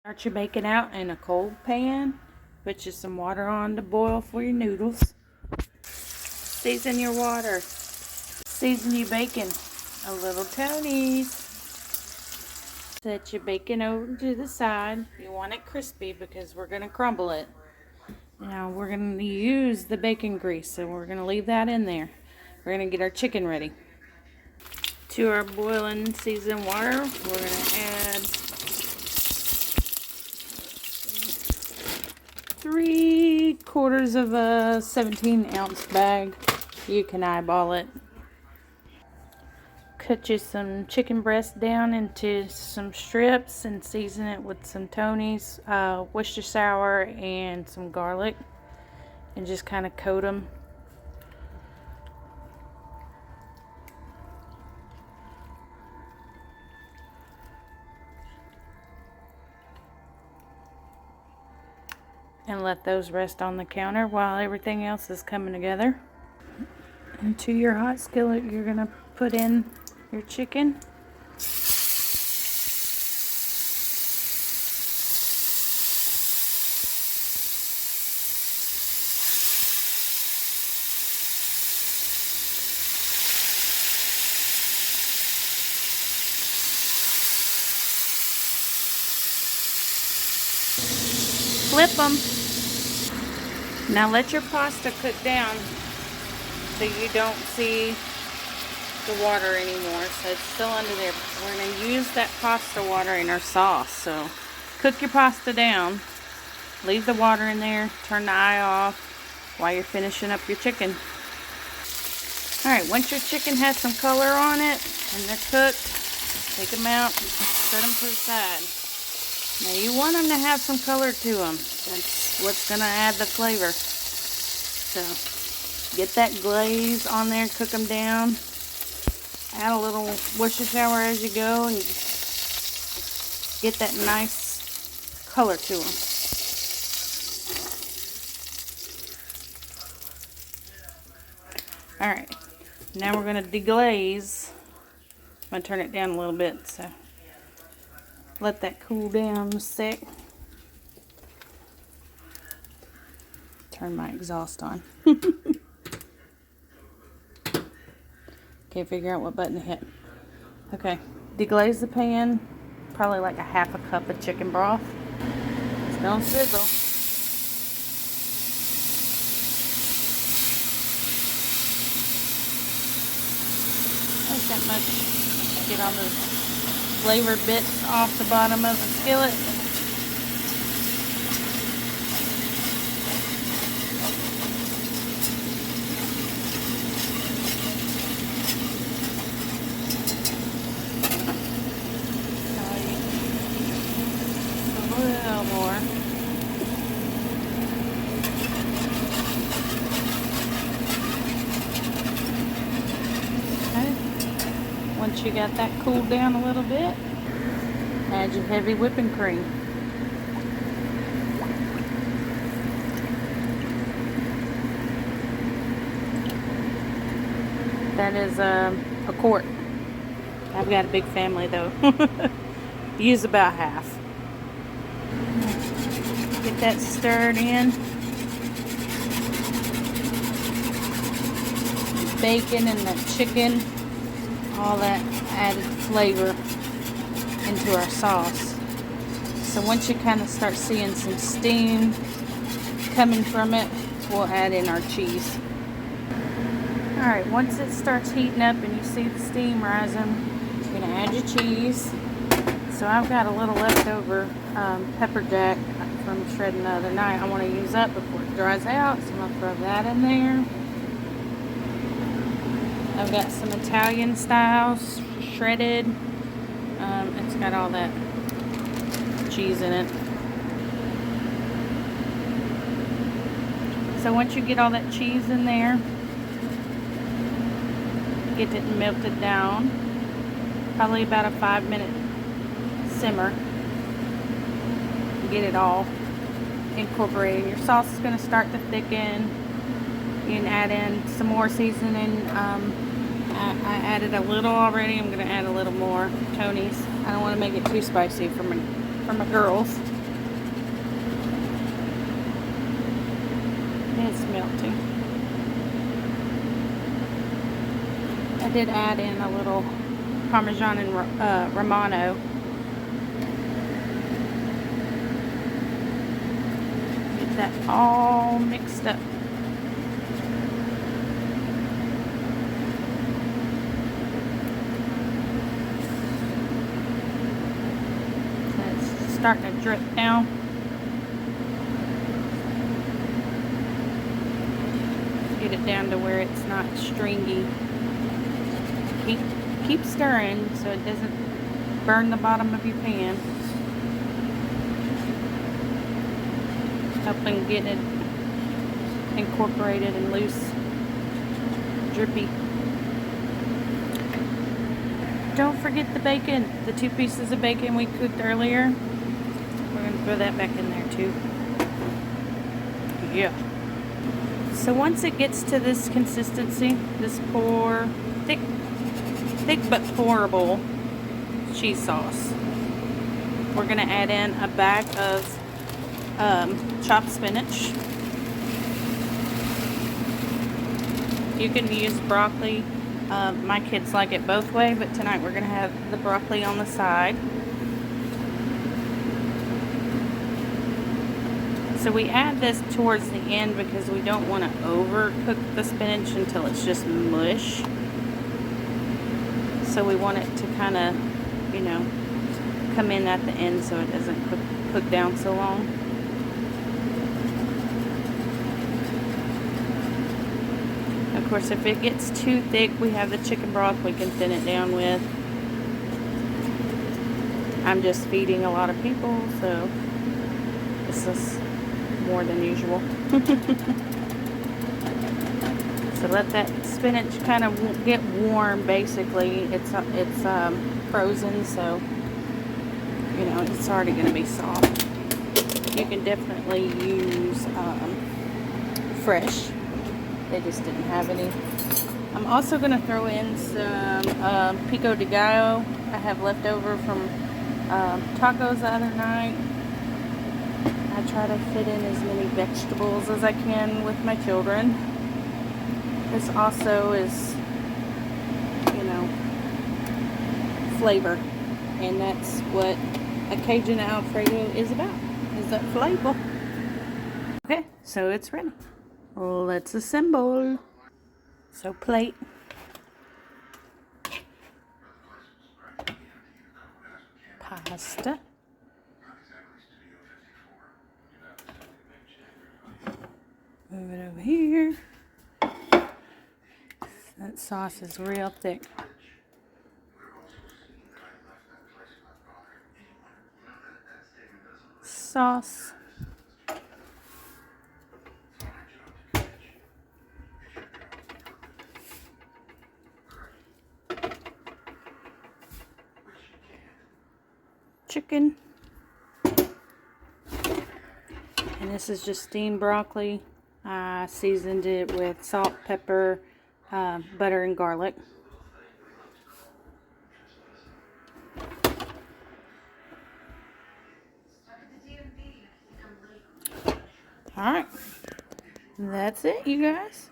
Start your bacon out in a cold pan. Put you some water on to boil for your noodles. Season your water. Season your bacon. A little Toneys. Set your bacon over to the side. You want it crispy because we're going to crumble it. Now we're going to use the bacon grease, so we're going to leave that in there. We're going to get our chicken ready. To our boiling seasoned water, we're going to add 3/4 of a 17-ounce bag. You can eyeball it. Cut you some chicken breast down into some strips and season it with some Toneys, Worcestershire, and some garlic, and just kind of coat them. And let those rest on the counter while everything else is coming together. Into your hot skillet, you're going to put in your chicken. Flip them. Now let your pasta cook down so you don't see the water anymore, so it's still under there. We're going to use that pasta water in our sauce. So cook your pasta down, leave the water in there, turn the eye off while you're finishing up your chicken. Alright, once your chicken has some color on it and they're cooked, take them out and set them to the side. Now you want them to have some color to them. That's what's going to add the flavor. So get that glaze on there, cook them down. Add a little Worcestershire as you go and get that nice color to them. Alright, now we're going to deglaze. I'm going to turn it down a little bit, so let that cool down a sec. Turn my exhaust on. Can't figure out what button to hit. Okay, deglaze the pan. Probably like a 1/2 cup of chicken broth. It's gonna sizzle. Not that much. Get all those flavor bits off the bottom of the skillet. A little more. Okay. Once you got that cooled down a little bit, add your heavy whipping cream. That is a quart. I've got a big family though. Use about half. Get that stirred in. Bacon and the chicken, all that added flavor into our sauce. So once you kind of start seeing some steam coming from it, we'll add in our cheese. Alright, once it starts heating up and you see the steam rising, you're going to add your cheese. So I've got a little leftover pepper jack from shredding the other night I want to use up before it dries out, so I'm going to throw that in there. I've got some Italian style shredded. It's got all that cheese in it. So once you get all that cheese in there, get it melted down, probably about a 5-minute simmer. Get it all incorporated. Your sauce is going to start to thicken. You can add in some more seasoning. I added a little already. I'm going to add a little more Toneys. I don't want to make it too spicy for my girls. It's melting. I did add in a little Parmesan and Romano. Get that all mixed up. It's starting to drip now. Get it down to where it's not stringy. Keep stirring so it doesn't burn the bottom of your pan. Helping get it incorporated and loose, drippy. Don't forget the bacon, the 2 pieces of bacon we cooked earlier. We're going to throw that back in there too. Yeah. So once it gets to this consistency, this thick but pourable cheese sauce, we're going to add in a bag of chopped spinach. You can use broccoli. My kids like it both ways, but tonight we're going to have the broccoli on the side. So we add this towards the end because we don't want to overcook the spinach until it's just mush. So we want it to kind of, you know, come in at the end so it doesn't cook down so long. Of course, if it gets too thick, we have the chicken broth we can thin it down with. I'm just feeding a lot of people, so this is more than usual. So let that spinach kind of get warm. Basically, it's frozen, so you know it's already going to be soft. You can definitely use fresh. They just didn't have any. I'm also going to throw in some Pico de Gallo I have left over from tacos the other night. I try to fit in as many vegetables as I can with my children. This also is, you know, flavor. And that's what a Cajun Alfredo is about, is that flavor. Okay, so it's ready. Let's assemble. So plate. Pasta. Move it over here. That sauce is real thick. Sauce. Chicken. And this is just steamed broccoli. I seasoned it with salt, pepper, butter, and garlic. Alright. That's it, you guys.